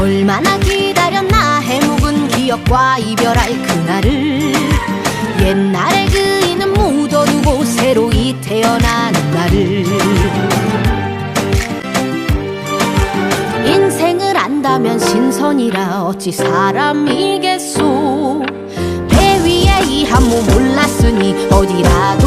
얼마나 기다렸나 해묵은 기억과 이별할 그날을. 옛날의 그이는 묻어두고 새로이 태어나는 나를. 인생을 안다면 신선이라 어찌 사람이겠소. 배 위에 이 한 몸 올랐으니 어디라도